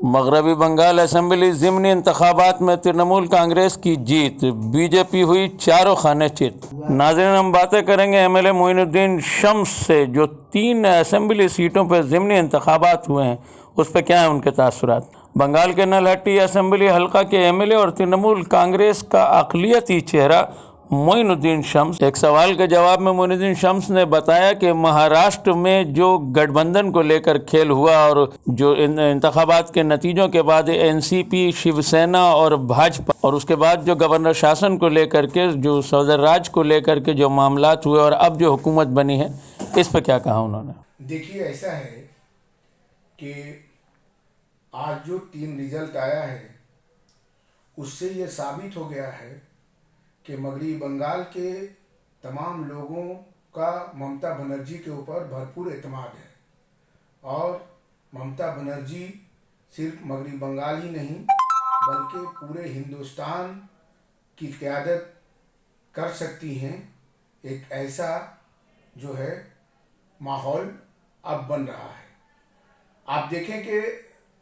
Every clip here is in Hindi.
मगरबी बंगाल असेंबली ज़िमनी इंतखाबात में तृणमूल कांग्रेस की जीत, बीजेपी हुई चारों खाने चित। नाज़रीन, हम बातें करेंगे एमएलए मोइनुद्दीन शम्स से, जो 3 असेंबली सीटों पर ज़िमनी इंतखाबात हुए हैं, उस पर क्या है उनके तासुरात। बंगाल के नलहट्टी असेंबली हल्का के एमएलए और तृणमूल कांग्रेस का अक़लियती चेहरा मोइनुद्दीन शम्स। एक सवाल के जवाब में मोइनुद्दीन शम्स ने बताया कि महाराष्ट्र में जो गठबंधन को लेकर खेल हुआ और जो इंतखाबात के नतीजों के बाद एनसीपी, शिवसेना और भाजपा, और उसके बाद जो गवर्नर शासन को लेकर के, जो सदर राज को लेकर के जो मामलात हुए और अब जो हुकूमत बनी है, इस पर क्या कहा उन्होंने। देखिए, ऐसा है कि आज जो 3 रिजल्ट आया है उससे ये साबित हो गया है कि मगरबी बंगाल के तमाम लोगों का ममता बनर्जी के ऊपर भरपूर एतमाद है और ममता बनर्जी सिर्फ मगरबी बंगाल ही नहीं बल्कि पूरे हिंदुस्तान की क़यादत कर सकती हैं। एक ऐसा जो है माहौल अब बन रहा है। आप देखें कि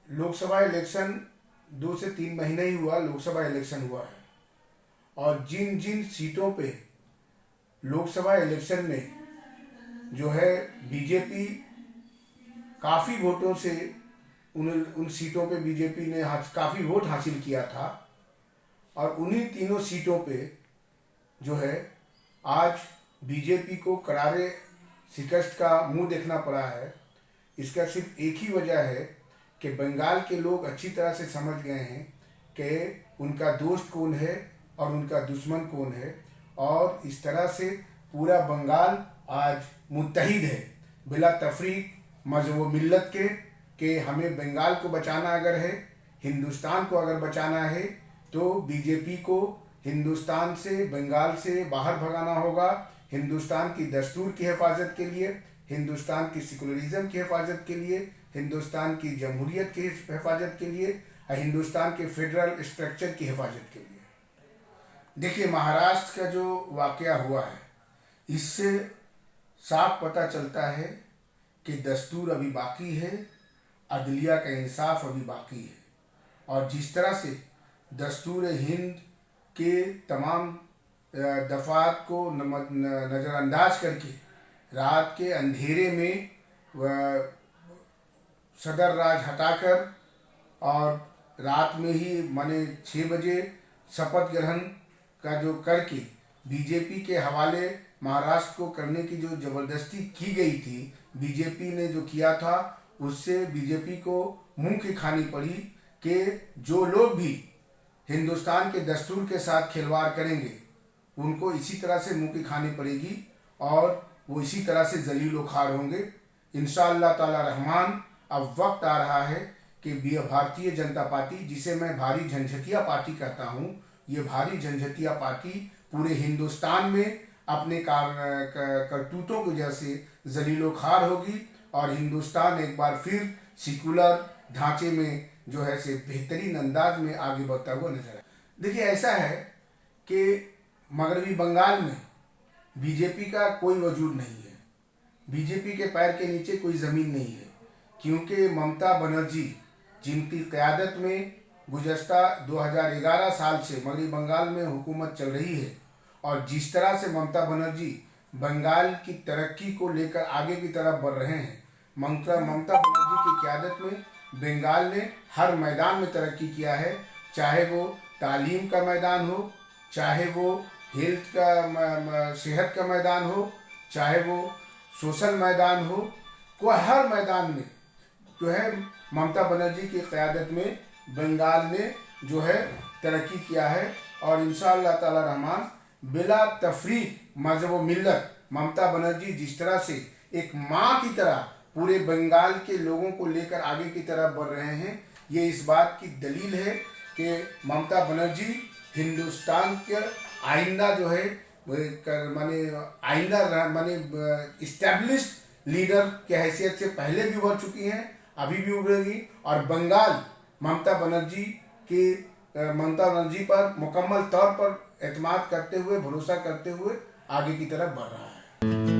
लोकसभा इलेक्शन 2 से 3 महीने ही हुआ, लोकसभा इलेक्शन हुआ है, और जिन जिन सीटों पे लोकसभा इलेक्शन में जो है बीजेपी काफ़ी वोटों से उन सीटों पे बीजेपी ने काफ़ी वोट हासिल किया था, और उन्हीं तीनों सीटों पे जो है आज बीजेपी को करारे शिकस्त का मुंह देखना पड़ा है। इसका सिर्फ एक ही वजह है कि बंगाल के लोग अच्छी तरह से समझ गए हैं कि उनका दोस्त कौन है और उनका दुश्मन कौन है, और इस तरह से पूरा बंगाल आज मुत्तहिद है बिला तफरीक मज़हब व मिल्लत के कि हमें बंगाल को बचाना अगर है, हिंदुस्तान को अगर बचाना है, तो बीजेपी को हिंदुस्तान से, बंगाल से बाहर भगाना होगा। हिंदुस्तान की दस्तूर की हिफाजत के लिए, हिंदुस्तान की सेकुलरिज्म की हिफाजत के लिए, हिंदुस्तान की जमहूरियत की हिफाजत के लिए, हिंदुस्तान के फेडरल स्ट्रक्चर की हिफाजत के लिए। देखिए, महाराष्ट्र का जो वाक़या हुआ है, इससे साफ पता चलता है कि दस्तूर अभी बाकी है, अदलिया का इंसाफ अभी बाकी है, और जिस तरह से दस्तूर हिंद के तमाम दफ़ात को नज़रअंदाज करके रात के अंधेरे में सदर राज हटाकर और रात में ही माने 6 बजे शपथ ग्रहण का जो करके बीजेपी के हवाले महाराष्ट्र को करने की जो ज़बरदस्ती की गई थी, बीजेपी ने जो किया था, उससे बीजेपी को मुंह की खानी पड़ी कि जो लोग भी हिंदुस्तान के दस्तूर के साथ खिलवाड़ करेंगे उनको इसी तरह से मुंह की खानी पड़ेगी और वो इसी तरह से जलील व खार होंगे। इंशाअल्लाह ताला रहमान अब वक्त आ रहा है कि भारतीय जनता पार्टी, जिसे मैं भारी झंझटिया पार्टी कहता हूँ, ये भारी झंझटिया पार्टी पूरे हिंदुस्तान में अपने करतूतों की वजह से जलीलो खार होगी और हिंदुस्तान एक बार फिर सेकुलर ढांचे में जो है से बेहतरीन अंदाज में आगे बढ़ता हुआ नजर आए। देखिए, ऐसा है कि मगरबी बंगाल में बीजेपी का कोई वजूद नहीं है, बीजेपी के पैर के नीचे कोई ज़मीन नहीं है, क्योंकि ममता बनर्जी जिनकी क़यादत में गुज़श्ता 2011 साल से मगरबी बंगाल में हुकूमत चल रही है, और जिस तरह से ममता बनर्जी बंगाल की तरक्की को लेकर आगे की तरफ बढ़ रहे हैं, ममता बनर्जी की क़यादत में बंगाल ने हर मैदान में तरक्की किया है, चाहे वो तालीम का मैदान हो, चाहे वो हेल्थ का सेहत का मैदान हो, चाहे वो सोशल मैदान हो, कोई हर मैदान में जो है ममता बनर्जी की क़यादत में बंगाल ने जो है तरक्की किया है। और इंशाअल्लाह ताला रहमान बिला तफरीक मज़हब व मिल्लत ममता बनर्जी जिस तरह से एक माँ की तरह पूरे बंगाल के लोगों को लेकर आगे की तरफ बढ़ रहे हैं, ये इस बात की दलील है कि ममता बनर्जी हिंदुस्तान के आइंदा जो है माने इस्टेब्लिश्ड लीडर के हैसियत से पहले भी उभर चुकी हैं, अभी भी उभरेगी, और बंगाल ममता बनर्जी पर मुकम्मल तौर पर एतमाद करते हुए, भरोसा करते हुए आगे की तरफ बढ़ रहा है।